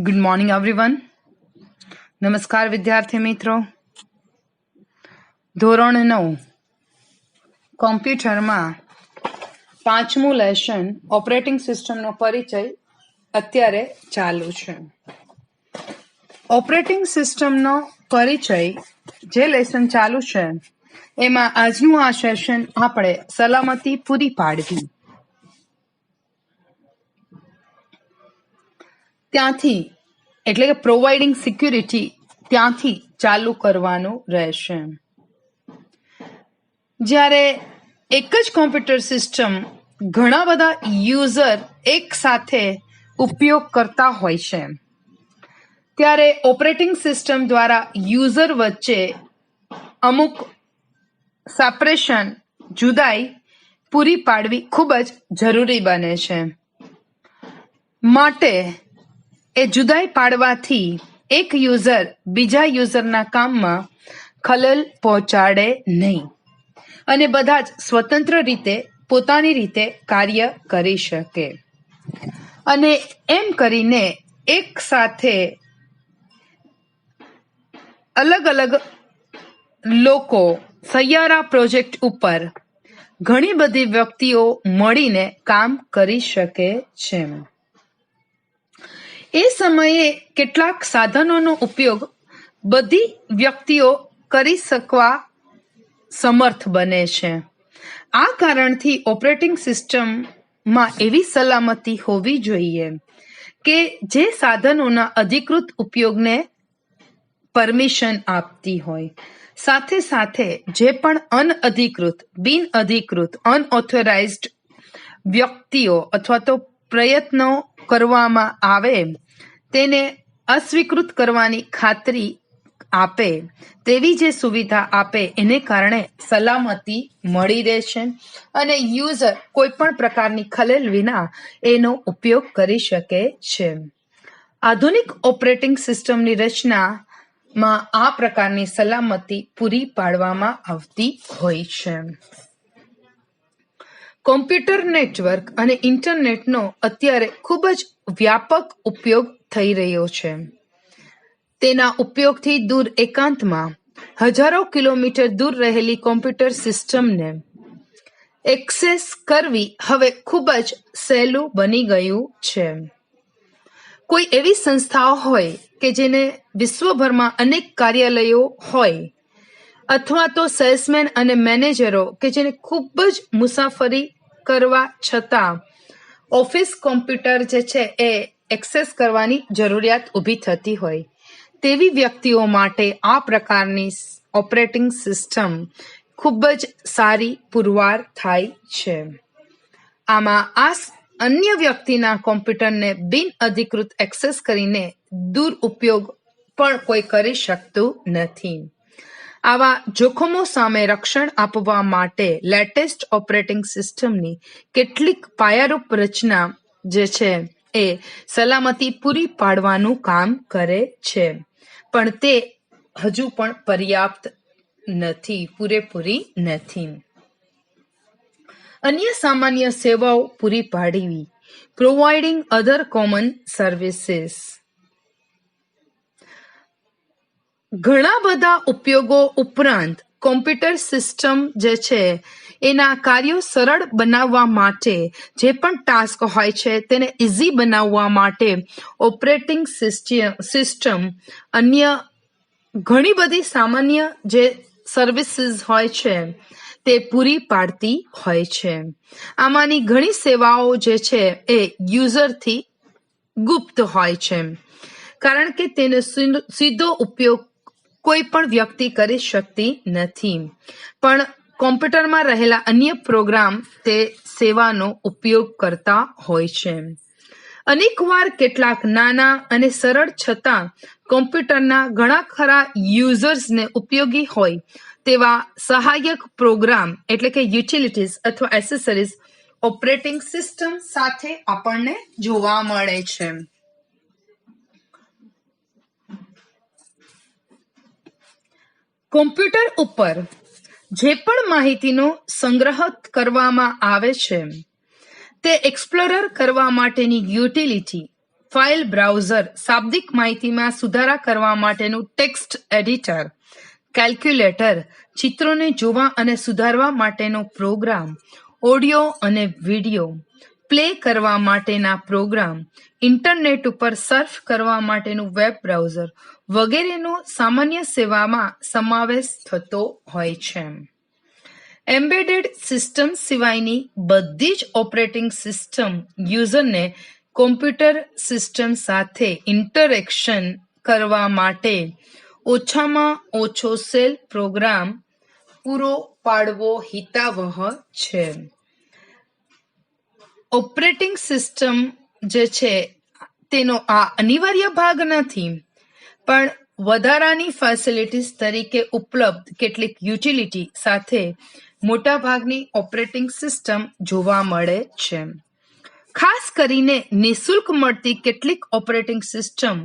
Good morning everyone. નમસ્કાર વિદ્યાર્થી મિત્રો. ધોરણ 9 કોમ્પ્યુટરમાં 5મું લેશન ઓપરેટિંગ સિસ્ટમનો પરિચય અત્યારે ચાલુ છે. ઓપરેટિંગ સિસ્ટમનો પરિચય જે લેસન ચાલુ છે એમાં આજનું આ સેશન આપણે સલામતી પૂરી પાડવી ત્યાંથી એટલે કે પ્રોવાઇડિંગ સિક્યુરિટી ત્યાંથી ચાલુ કરવાનું રહેશે. જ્યારે એક જ કોમ્પ્યુટર સિસ્ટમ ઘણા બધા યુઝર એક સાથે ઉપયોગ કરતા હોય છે ત્યારે ઓપરેટિંગ સિસ્ટમ દ્વારા યુઝર વચ્ચે અમુક સેપરેશન જુદાઈ પૂરી પાડવી ખૂબ જ જરૂરી બને છે. માટે એ જુદાઈ પાડવાથી એક યુઝર બીજા યુઝરના કામમાં ખલેલ પહોંચાડે નહીં અને બધા જ સ્વતંત્ર રીતે પોતાની રીતે કાર્ય કરી શકે. અને એમ કરીને એક સાથે અલગ અલગ લોકો સૈયારા પ્રોજેક્ટ ઉપર ઘણી બધી વ્યક્તિઓ મળીને કામ કરી શકે છે. એ સમયે કેટલાક સાધનોનો ઉપયોગ બધી વ્યક્તિઓ કરી શકવા સમર્થ બને છે. આ કારણથી ઓપરેટિંગ સિસ્ટમમાં એવી સલામતી હોવી જોઈએ કે જે સાધનોના અધિકૃત ઉપયોગને પરમિશન આપતી હોય, સાથે સાથે જે પણ અનઅધિકૃત, બિનઅધિકૃત, અનઓથોરાઇઝ્ડ વ્યક્તિઓ અથવા તો પ્રયત્નો કરવામાં આવે તેને અસ્વીકૃત કરવાની ખાતરી આપે તેવી જે સુવિધા આપે એને કારણે સલામતી મળી રહેશે અને યુઝર કોઈ પણ પ્રકારની ખલેલ વિના એનો ઉપયોગ કરી શકે છે. આધુનિક ઓપરેટિંગ સિસ્ટમની રચનામાં આ પ્રકારની સલામતી પૂરી પાડવામાં આવતી હોય છે. કોમ્પ્યુટર નેટવર્ક અને ઇન્ટરનેટનો અત્યારે ખૂબ જ વ્યાપક ઉપયોગ થઈ રહ્યો છે. તેના ઉપયોગથી દૂર એકાંતમાં હજારો કિલોમીટર દૂર રહેલી કોમ્પ્યુટર સિસ્ટમને એક્સેસ કરવી હવે ખૂબ જ સહેલું બની ગયું છે. કોઈ એવી સંસ્થાઓ હોય કે જેને વિશ્વભરમાં અનેક કાર્યાલયો હોય અથવા તો સેલ્સમેન અને મેનેજરો કે જેને ખૂબ જ મુસાફરી કરવા છતાં ઓફિસ કોમ્પ્યુટર જે છે એ એક્સેસ કરવાની જરૂરિયાત ઊભી થતી હોય તેવી વ્યક્તિઓ માટે આ પ્રકારની ઓપરેટિંગ સિસ્ટમ ખૂબ જ સારી પુરવાર થાય છે. આમાં આ અન્ય વ્યક્તિના કોમ્પ્યુટરને બિનઅધિકૃત એક્સેસ કરીને દુરુપયોગ પણ કોઈ કરી શકતું નથી. આવા જોખમો સામે રક્ષણ આપવા માટે લેટેસ્ટ ઓપરેટિંગ સિસ્ટમની કેટલીક પાયારૂપ રચના જે છે એ સલામતી પૂરી પાડવાનું કામ કરે છે, પણ તે હજુ પણ પર્યાપ્ત નથી, પૂરેપૂરી નથી. અન્ય સામાન્ય સેવાઓ પૂરી પાડવી, પ્રોવાઇડિંગ અધર કોમન સર્વિસીસ. ઘણા બધા ઉપયોગો ઉપરાંત કોમ્પ્યુટર સિસ્ટમ જે છે એના કાર્યો સરળ બનાવવા માટે જે પણ ટાસ્ક હોય છે તેને ઇઝી બનાવવા માટે ઓપરેટિંગ સિસ્ટમ અન્ય ઘણી બધી સામાન્ય જે સર્વિસીસ હોય છે તે પૂરી પાડતી હોય છે. આમાંની ઘણી સેવાઓ જે છે એ યુઝરથી ગુપ્ત હોય છે કારણ કે તેનો સીધો ઉપયોગ કોઈ પણ વ્યક્તિ કરી શકતી નથી, પણ કોમ્પ્યુટરમાં રહેલા અન્ય પ્રોગ્રામ તે સેવાનો ઉપયોગ કરતા હોય છે. અનેકવાર કેટલાક નાના અને સરળ છતાં કોમ્પ્યુટરના ઘણા ખરા યુઝર્સને ઉપયોગી હોય તેવા સહાયક પ્રોગ્રામ એટલે કે યુટિલિટીઝ અથવા એસેસરીઝ ઓપરેટિંગ સિસ્ટમ સાથે આપણને જોવા મળે છે. કોમ્પ્યુટર ઉપર જે પણ માહિતીનો સંગ્રહ કરવામાં આવે છે તે એક્સપ્લોરર કરવા માટેની યુટિલિટી ફાઇલ બ્રાઉઝર, શાબ્દિક માહિતીમાં સુધારા કરવા માટેનું ટેક્સ્ટ એડિટર, કેલ્ક્યુલેટર, ચિત્રોને જોવા અને સુધારવા માટેનો પ્રોગ્રામ, ઓડિયો અને વિડિયો પ્લે કરવા માટેના પ્રોગ્રામ, ઇન્ટરનેટ ઉપર સર્ફ કરવા માટેનું વેબ બ્રાઉઝર વગેરેનો સામાન્ય સેવામાં સમાવેશ થતો હોય છે. એમ્બેડેડ સિસ્ટમ સિવાયની બધી જ ઓપરેટિંગ સિસ્ટમ યુઝરને કોમ્પ્યુટર સિસ્ટમ સાથે ઇન્ટરેક્શન કરવા માટે ઓછામાં ઓછો શેલ પ્રોગ્રામ પૂરો પાડવો હિતાવહ છે. ઓપરેટિંગ સિસ્ટમ જે છે તેનો આ અનિવાર્ય ભાગ નથી, પણ વધારાની ફેસિલિટીઝ તરીકે ઉપલબ્ધ કેટલીક યુટિલિટી સાથે મોટાભાગની ઓપરેટિંગ સિસ્ટમ જોવા મળે છે. ખાસ કરીને નિઃશુલ્ક મળતી કેટલીક ઓપરેટિંગ સિસ્ટમ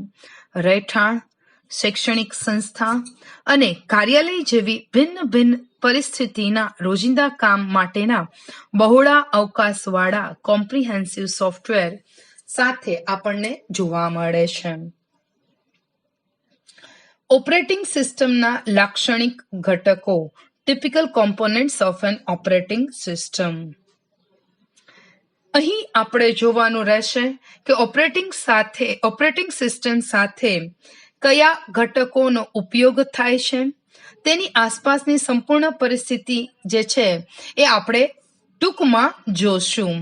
રહેઠાણ, શૈક્ષણિક સંસ્થા અને કાર્યાલય જેવી ભિન્ન ભિન્ન પરિસ્થિતિના રોજિંદા કામ માટેના બહોળા અવકાશવાળા કોમ્પ્રિહેન્સિવ સોફ્ટવેર સાથે આપણને જોવા મળે છે. ઓપરેટિંગ સિસ્ટમના લાક્ષણિક ઘટકો, typical components of an operating system. અહીં આપણે જોવાનું રહેશે કે ઓપરેટિંગ સિસ્ટમ સાથે કયા ઘટકોનો ઉપયોગ થાય છે, તેની આસપાસની સંપૂર્ણ પરિસ્થિતિ જે છે એ આપણે ટૂંકમાં જોશું.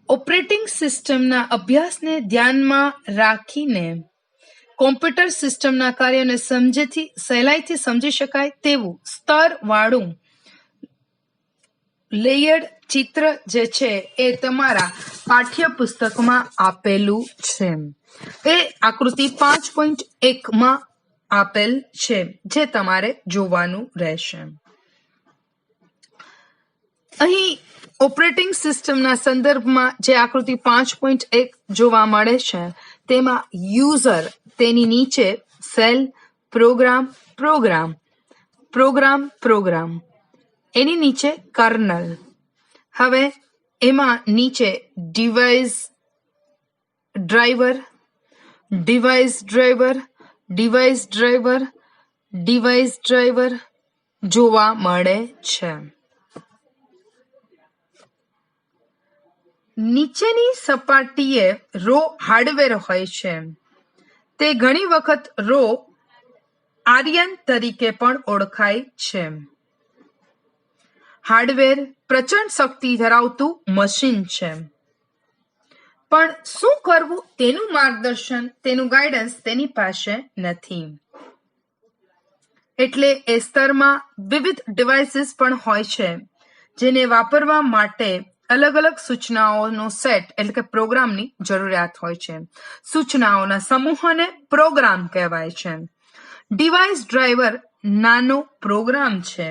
ઓપરેટિંગ સિસ્ટમના અભ્યાસને ધ્યાનમાં રાખીને કોમ્પ્યુટર સિસ્ટમના કાર્યોને સહેલાઈથી સમજી શકાય તેવું સ્તરવાળું લેયર્ડ ચિત્ર જે છે એ તમારા પાઠ્યપુસ્તકમાં આપેલું છે. એ આકૃતિ 5.1 આપેલ છે, જે તમારે જોવાનું રહેશે. અહીં ઓપરેટિંગ સિસ્ટમના સંદર્ભમાં જે આકૃતિ 5.1 જોવા મળે છે તેમાં યુઝર, તેની નીચે સેલ, પ્રોગ્રામ, એની નીચે કર્નલ. હવે એમાં નીચે ડિવાઇસ ડ્રાઈવર જોવા મળે છે. નીચેની સપાટીએ રો હાર્ડવેર હોય છે. તે ઘણી વખત રો આર્યન તરીકે પણ ઓળખાય છે. હાર્ડવેર પ્રચંડ શક્તિ ધરાવતું મશીન છે, પણ શું કરવું તેનું માર્ગદર્શન, તેનું ગાઈડન્સ તેની પાસે નથી. એટલે એ સ્તરમાં વિવિધ ડિવાઇસીસ પણ હોય છે, જેને વાપરવા માટે અલગ અલગ સૂચનાઓનો સેટ એટલે કે પ્રોગ્રામની જરૂરિયાત હોય છે. સૂચનાઓના સમૂહને પ્રોગ્રામ કહેવાય છે. ડિવાઇસ ડ્રાઈવર નાનો પ્રોગ્રામ છે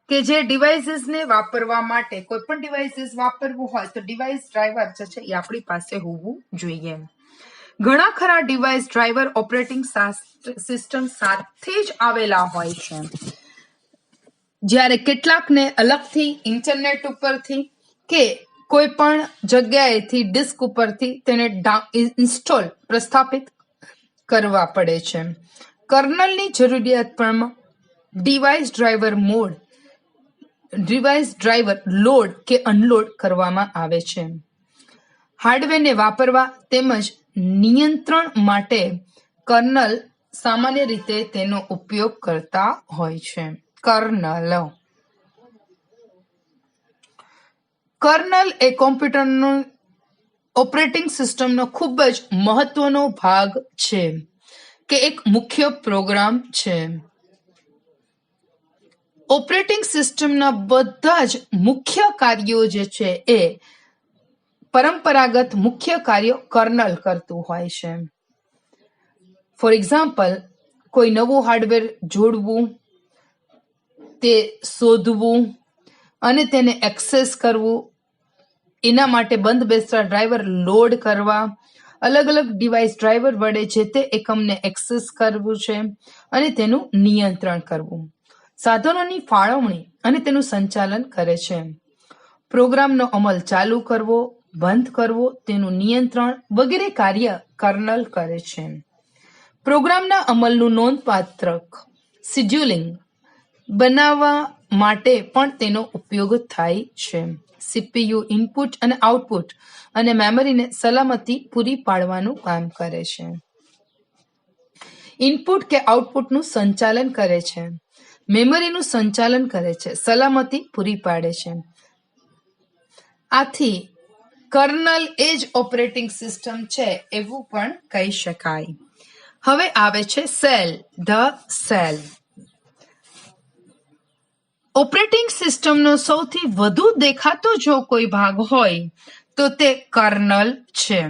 કે જે ડિવાઇસીસને વાપરવા માટે, કોઈ પણ ડિવાઇસીસ વાપરવું હોય તો ડિવાઇસ ડ્રાઈવર જે છે એ આપણી પાસે હોવું જોઈએ. ઘણા ખરા ડિવાઇસ ડ્રાઈવર ઓપરેટિંગ સિસ્ટમ સાથે જ આવેલા હોય છે, જ્યારે કેટલાકને અલગથી ઇન્ટરનેટ ઉપરથી કે કોઈ પણ જગ્યાએથી ડિસ્ક ઉપરથી તેને પ્રસ્થાપિત કરવા પડે છે. કર્નલની જરૂરિયાત પણ ડિવાઇસ ડ્રાઈવર લોડ કે અનલોડ કરવામાં આવે છે. હાર્ડવેરને વાપરવા તેમજ નિયંત્રણ માટે કર્નલ સામાન્ય રીતે તેનો ઉપયોગ કરતા હોય છે. કર્નલ એ કોમ્પ્યુટરનો ઓપરેટિંગ સિસ્ટમનો ખૂબ જ મહત્વનો ભાગ છે કે એક મુખ્ય પ્રોગ્રામ છે. ઓપરેટિંગ સિસ્ટમના બધા જ મુખ્ય કાર્યો જે છે એ પરંપરાગત મુખ્ય કાર્યો કર્નલ કરતું હોય છે. ફોર એક્ઝામ્પલ, કોઈ નવું હાર્ડવેર જોડવું, તે શોધવું અને તેને એક્સેસ કરવું, એના માટે બંધ બેસતા ડ્રાઈવર લોડ કરવા, અલગ અલગ ડિવાઇસ ડ્રાઈવર વડે જે તે એકમને એક્સેસ કરવું છે અને તેનું નિયંત્રણ કરવું. સાધનોની ફાળવણી અને તેનું સંચાલન કરે છે. પ્રોગ્રામનો અમલ ચાલુ કરવો, બંધ કરવો, તેનું નિયંત્રણ વગેરે કાર્ય કર્નલ કરે છે. પ્રોગ્રામના અમલનું નોંધપાત્ર શિડ્યુલિંગ બનાવવા માટે પણ તેનો ઉપયોગ થાય છે. સીપીયુ ઇનપુટ અને આઉટપુટ અને મેમરીને સલામતી પૂરી પાડવાનું કામ કરે છે. ઇનપુટ કે આઉટપુટનું સંચાલન કરે છે, મેમરીનું સંચાલન કરે છે, સલામતી પૂરી પાડે છે. આથી કર્નલ એ જ ઓપરેટિંગ સિસ્ટમ છે એવું પણ કહી શકાય. હવે આવે છે સેલ, ધ સેલ. ઓપરેટિંગ સિસ્ટમનો સૌથી વધુ દેખાતો જો કોઈ ભાગ હોય તો તે કર્નલ છે,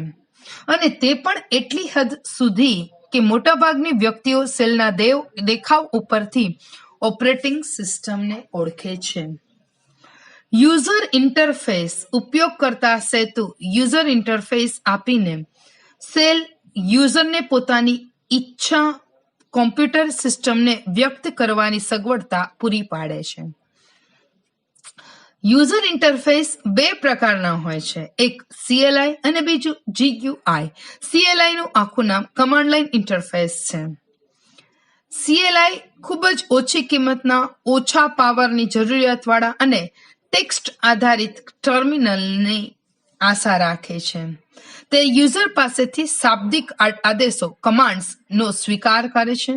અને તે પણ એટલી હદ સુધી કે મોટાભાગની વ્યક્તિઓ સેલના દેખાવ ઉપરથી ઓપરેટિંગ સિસ્ટમને ઓળખે છે. યુઝર ઇન્ટરફેસ ઉપયોગકર્તા સેતુ યુઝર ઇન્ટરફેસ આપીને સેલ યુઝરને પોતાની ઈચ્છા કોમ્પ્યુટર સિસ્ટમને વ્યક્ત કરવાની સગવડતા પૂરી પાડે છે. યુઝર ઇન્ટરફેસ બે પ્રકારના હોય છે, એક CLI અને બીજું GUI. CLI નું આખું નામ કમાન્ડ લાઇન ઇન્ટરફેસ છે. CLI ખૂબ જ ઓછી કિંમતના, ઓછા પાવરની જરૂરિયાતવાળા અને ટેક્સ્ટ આધારિત ટર્મિનલની આશા રાખે છે. તે યુઝર પાસેથી શાબ્દિક આદેશો કમાન્ડ્સ નો સ્વીકાર કરે છે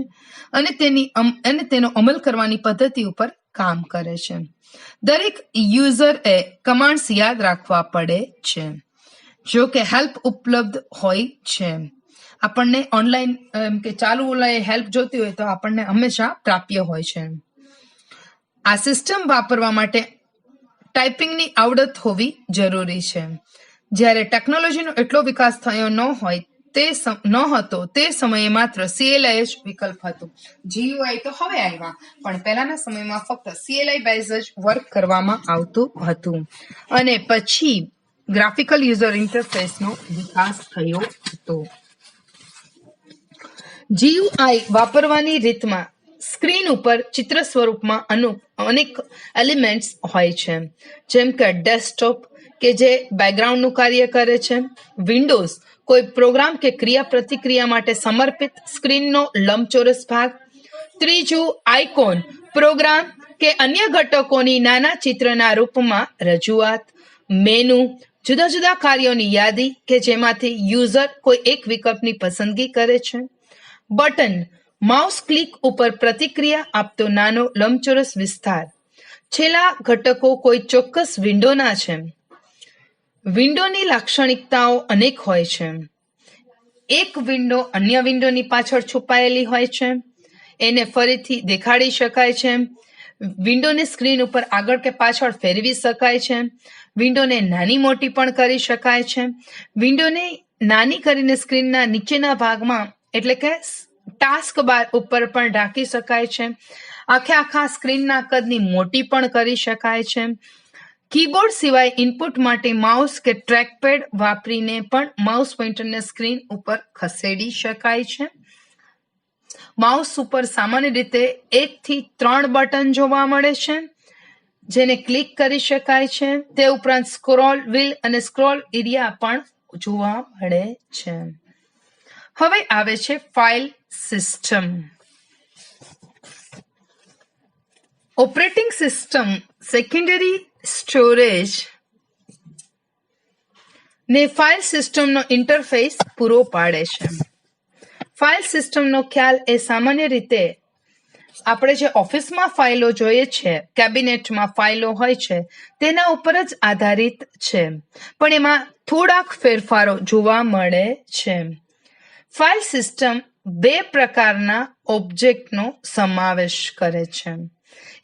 અને તેનો અમલ કરવાની પદ્ધતિ ઉપર કામ કરે છે. દરેક યુઝરએ કમાન્ડ્સ યાદ રાખવા પડે છે. જો કે હેલ્પ ઉપલબ્ધ હોય છે, આપણને ઓનલાઈન કે ચાલુ હેલ્પ જોતી હોય તો આપણને હંમેશા પ્રાપ્ય હોય છે. આ સિસ્ટમ વાપરવા માટે ટાઈપિંગની આવડત હોવી જરૂરી છે. જ્યારે ટેકનોલોજીનો એટલો વિકાસ થયો ન હતો તે સમયે માત્ર CLI જ વિકલ્પ હતો. GUI તો હવે આવ્યા, પણ પહેલાના સમયમાં ફક્ત CLI બેઝ જ વર્ક કરવામાં આવતું હતું, અને પછી ગ્રાફિકલ યુઝર ઇન્ટરફેસનો વિકાસ થયો હતો. GUI વાપરવાની રીતમાં સ્ક્રીન ઉપર ચિત્ર સ્વરૂપમાં અનેક એલિમેન્ટ્સ હોય છે, જેમ કે ડેસ્કટોપ કે જે બેકગ્રાઉન્ડનું કાર્ય કરે છે, વિન્ડોઝ કોઈ પ્રોગ્રામ કે ક્રિયા પ્રતિક્રિયા માટે સમર્પિત સ્ક્રીનનો લંબચોરસ ભાગ, ત્રીજું આઇકોન પ્રોગ્રામ કે અન્ય ઘટકોની નાના ચિત્રના રૂપમાં રજૂઆત, મેનુ જુદા જુદા કાર્યોની યાદી કે જેમાંથી યુઝર કોઈ એક વિકલ્પની પસંદગી કરે છે, બટન માઉસ ક્લિક ઉપર પ્રતિક્રિયા આપતો નાનો લંબચોરસ વિસ્તાર, છેલ્લા ઘટકો કોઈ ચોક્કસ વિન્ડોના છે. વિન્ડોની લાક્ષણિકતાઓ અનેક હોય છે. એક વિન્ડો અન્ય વિન્ડોની પાછળ છુપાયેલી હોય છે, એને ફરીથી દેખાડી શકાય છે. વિન્ડોને સ્ક્રીન ઉપર આગળ કે પાછળ ફેરવી શકાય છે. વિન્ડોને નાની મોટી પણ કરી શકાય છે. વિન્ડોને નાની કરીને સ્ક્રીનના નીચેના ભાગમાં એટલે કે ટાસ્ક બાર ઉપર પણ ઢાંકી શકાય છે. આખા સ્ક્રીનના કદની મોટી પણ કરી શકાય છે. કીબોર્ડ સિવાય ઇનપુટ માટે માઉસ કે ટ્રેકપેડ વાપરીને પણ માઉસ પોઇન્ટરને સ્ક્રીન ઉપર ખસેડી શકાય છે. માઉસ ઉપર સામાન્ય રીતે 1 થી 3 બટન જોવા મળે છે, જેને ક્લિક કરી શકાય છે. તે ઉપરાંત સ્ક્રોલ વ્હીલ અને સ્ક્રોલ એરિયા પણ જોવા મળે છે. હવે આવે છે file system. Operating system secondary storage ને ફાઇલ સિસ્ટમનો ઇન્ટરફેસ પૂરો પાડે છે. ફાઇલ સિસ્ટમનો ખ્યાલ એ સામાન્ય રીતે આપણે જે ઓફિસમાં ફાઇલો જોઈએ છે, કેબિનેટમાં ફાઇલો હોય છે, તેના ઉપર જ આધારિત છે, પણ એમાં થોડાક ફેરફારો જોવા મળે છે. ફાઇલ સિસ્ટમ 2 પ્રકારના ઓબ્જેક્ટનો સમાવેશ કરે છે,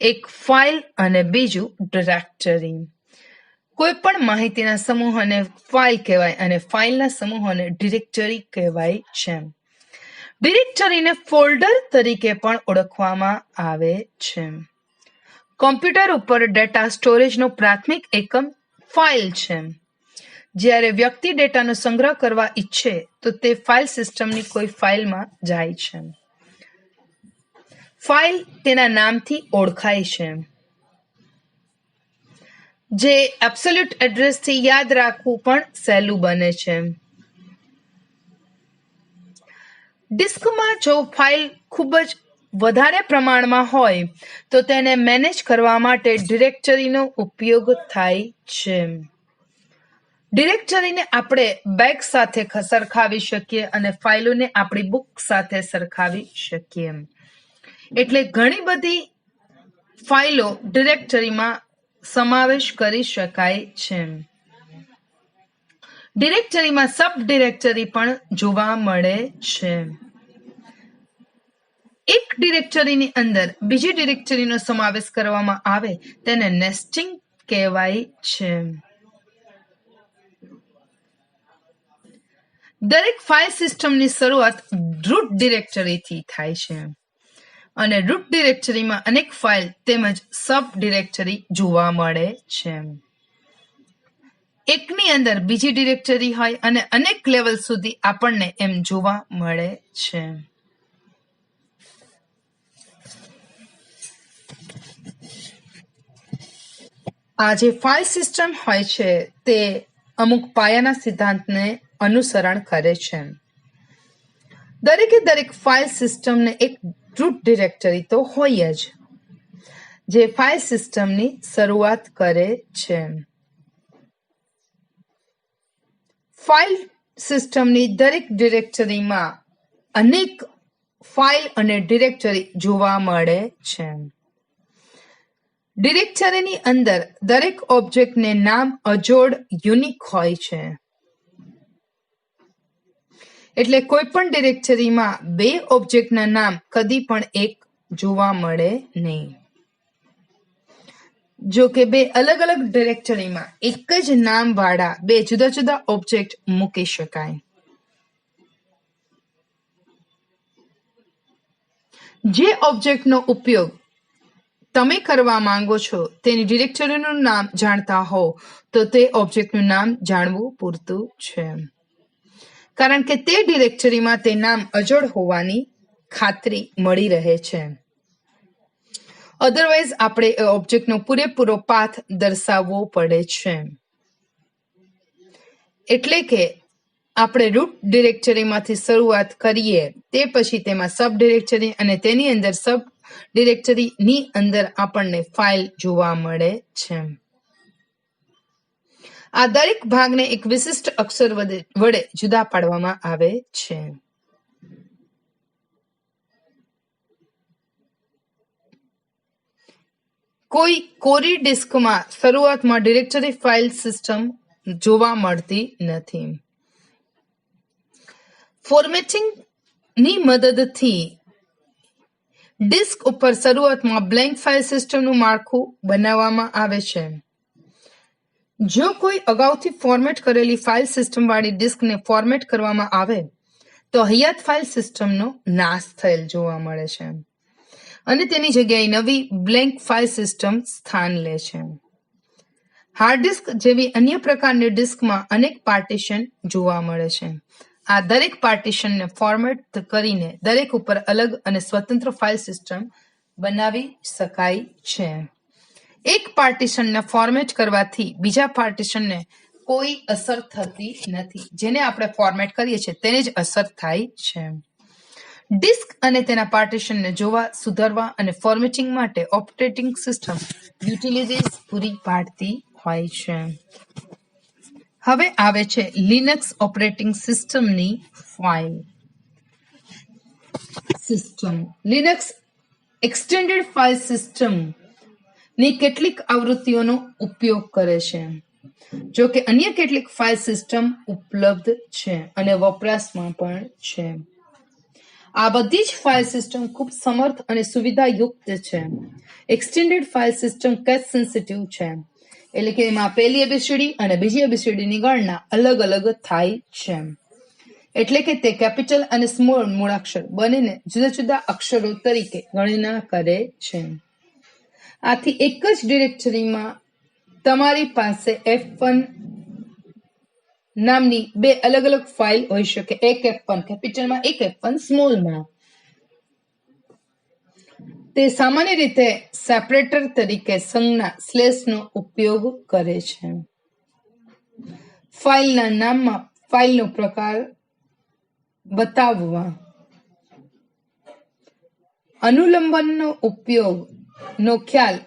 એક ફાઇલ અને બીજું ડિરેક્ટરી. કોઈ પણ માહિતીના સમૂહોને ફાઇલ કહેવાય અને ફાઇલના સમૂહોને ડિરેક્ટરી કહેવાય છે. ડિરેક્ટરીને ફોલ્ડર તરીકે પણ ઓળખવામાં આવે છે. કોમ્પ્યુટર ઉપર ડેટા સ્ટોરેજનો પ્રાથમિક એકમ ફાઇલ છે. જ્યારે વ્યક્તિ ડેટાનો સંગ્રહ કરવા ઈચ્છે તો તે ફાઇલ સિસ્ટમની કોઈ ફાઇલમાં જાય છે. ફાઇલ તેના નામથી ઓળખાય છે. જે એબ્સોલ્યુટ એડ્રેસથી યાદ રાખવું પણ સહેલું બને છે. ડિસ્કમાં જો ફાઇલ ખૂબ જ વધારે પ્રમાણમાં હોય તો તેને મેનેજ કરવા માટે ડિરેક્ટરીનો ઉપયોગ થાય છે. ડિરેક્ટરીને આપણે બેગ સાથે સરખાવી શકીએ અને ફાઇલોને આપણી બુક સાથે સરખાવી શકીએ. એટલે ઘણી બધી ફાઇલો ડિરેક્ટરીમાં સમાવેશ કરી શકાય છે. ડિરેક્ટરીમાં સબ ડિરેક્ટરી પણ જોવા મળે છે. એક ડિરેક્ટરીની અંદર બીજી ડિરેક્ટરીનો સમાવેશ કરવામાં આવે તેને નેસ્ટિંગ કહેવાય છે. દરેક ફાઇલ સિસ્ટમની શરૂઆત રૂટ ડિરેક્ટરીથી થાય છે અને રૂટ ડિરેક્ટરીમાં અનેક ફાઇલ તેમજ સબ ડિરેક્ટરી જોવા મળે છે. એકની અંદર બીજી ડિરેક્ટરી હોય અને અનેક લેવલ સુધી આપણને એમ જોવા મળે છે. આ જે ફાઇલ સિસ્ટમ હોય છે તે અમુક પાયાના સિદ્ધાંતને અનુસરણ કરે છે. દરેક ફાઇલ સિસ્ટમને એક રૂટ ડિરેક્ટરી તો હોય જ, જે ફાઇલ સિસ્ટમની શરૂઆત કરે છે. ફાઇલ સિસ્ટમની દરેક ડિરેક્ટરીમાં અનેક ફાઇલ અને ડિરેક્ટરી જોવા મળે છે. ડિરેક્ટરીની અંદર દરેક ઓબ્જેક્ટને નામ અજોડ યુનિક હોય છે. એટલે કોઈ પણ ડિરેક્ટરીમાં બે ઓબ્જેક્ટના નામ કદી પણ એક જોવા મળે નહીં. જો કે બે અલગ અલગ ડિરેક્ટરીમાં એક જ નામવાળા બે જુદા જુદા ઓબ્જેક્ટ મૂકી શકાય. જે ઓબ્જેક્ટનો ઉપયોગ તમે કરવા માંગો છો તેની ડિરેક્ટરીનું નામ જાણતા હો તો તે ઓબ્જેક્ટનું નામ જાણવું પૂરતું છે, કારણ કે તે ડિરેક્ટરીમાં તે નામ અજોડ હોવાની ખાતરી મળી રહે છે. અધરવાઇઝ આપણે એ ઓબ્જેક્ટનો પૂરેપૂરો પાથ દર્શાવવો પડે છે. એટલે કે આપણે રૂટ ડિરેક્ટરીમાંથી શરૂઆત કરીએ તે પછી તેમાં સબ ડિરેક્ટરી અને તેની અંદર સબ ડિરેક્ટરીની અંદર આપણને ફાઇલ જોવા મળે છે. આ દરેક ભાગને એક વિશિષ્ટ અક્ષર વડે જુદા પાડવામાં આવે છે. કોઈ કોરી ડિસ્કમાં શરૂઆતમાં ડિરેક્ટરી ફાઇલ સિસ્ટમ જોવા મળતી નથી. ફોર્મેટિંગની મદદથી ડિસ્ક ઉપર શરૂઆતમાં બ્લેન્ક ફાઇલ સિસ્ટમનું માળખું બનાવવામાં આવે છે. જો કોઈ અગાઉથી ફોર્મેટ કરેલી ફાઇલ સિસ્ટમવાળી ડિસ્કને ફોર્મેટ કરવામાં આવે તો હયાત ફાઇલ સિસ્ટમનો નાશ થયેલ જોવા મળે છે અને તેની જગ્યાએ નવી બ્લેન્ક ફાઇલ સિસ્ટમ સ્થાન લે છે. હાર્ડ ડિસ્ક જેવી અન્ય પ્રકારની ડિસ્કમાં અનેક પાર્ટીશન જોવા મળે છે. આ દરેક પાર્ટીશનને ફોર્મેટ કરીને દરેક ઉપર અલગ અને સ્વતંત્ર ફાઇલ સિસ્ટમ બનાવી શકાય છે. એક પાર્ટીશનને ફોર્મેટ કરવાથી બીજા પાર્ટીશનને કોઈ અસર થતી નથી. જેને આપણે ફોર્મેટ કરીએ છીએ તેને જ અસર થાય છે. ડિસ્ક અને તેના પાર્ટીશનને જોવા, સુધારવા અને ફોર્મેટિંગ માટે ઓપરેટિંગ સિસ્ટમ યુટિલિટીઝ પૂરી પાડતી હોય છે. હવે આવે છે લિનક્સ ઓપરેટિંગ સિસ્ટમની file system. Linux extended file સિસ્ટમની કેટલીક આવૃત્તિઓનો ઉપયોગ કરે છે. જો કે અન્ય કેટલીક ફાઇલ સિસ્ટમ ઉપલબ્ધ છે અને વપરાશમાં પણ છે. આ બધી જ ફાઇલ સિસ્ટમ ખૂબ સમર્થ અને સુવિધાયુક્ત છે. Extended file system case sensitive છે, એટલે કે એમાં પહેલી એબીસીડી અને બીજી એબીસીડીની ગણના અલગ અલગ થાય છે. એટલે કે તે કેપિટલ અને સ્મોલ મૂળાક્ષર બંનેને જુદા જુદા અક્ષરો તરીકે ગણના કરે છે. આથી એક જ ડિરેક્ટરીમાં તમારી પાસે F1 નામની બે અલગ અલગ ફાઇલ હોઈ શકે. એક F1 કેપિટલમાં, એક F1 સ્મોલમાં. તે સામાન્ય રીતે સેપરેટર તરીકે સંજ્ઞા સ્લેશનો ઉપયોગ કરે છે. ફાઇલના નામમાં ફાઇલનો પ્રકાર બતાવવા. અનુલંબનનો ઉપયોગનો ખ્યાલ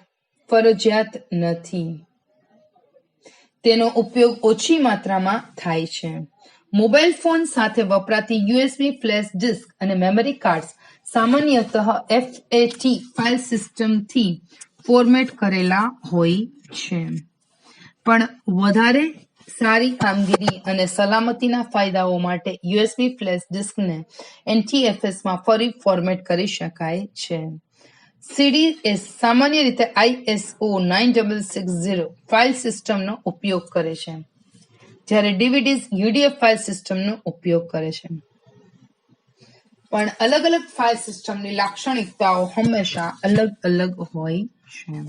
ફરજિયાત નથી. તેનો ઉપયોગ ઓછી માત્રામાં થાય છે. મોબાઈલ ફોન સાથે વપરાતી યુએસબી ફ્લેશ ડિસ્ક અને મેમરી કાર્ડ્સ સામાન્યતઃ FAT ફાઇલ સિસ્ટમથી ફોર્મેટ કરેલા હોય છે. પણ વધારે સારી કામગીરી અને સલામતીના ફાયદાઓ માટે યુએસબી ફ્લેશ ડિસ્કને NTFSમાં ફરી ફોર્મેટ કરી શકાય છે. સીડી એ સામાન્ય રીતે ISO 9660 ફાઇલ સિસ્ટમનો ઉપયોગ કરે છે, જ્યારે DVDs UDF ફાઇલ સિસ્ટમનો ઉપયોગ કરે છે. પણ અલગ અલગ ફાઇલ સિસ્ટમની લાક્ષણિકતાઓ હંમેશા અલગ અલગ હોય છે.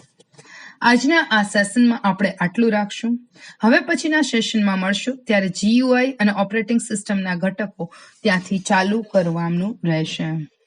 આજના આ સેશનમાં આપણે આટલું રાખશું. હવે પછીના સેશનમાં મળશું ત્યારે GUI અને ઓપરેટિંગ સિસ્ટમના ઘટકો ત્યાંથી ચાલુ કરવાનું રહેશે.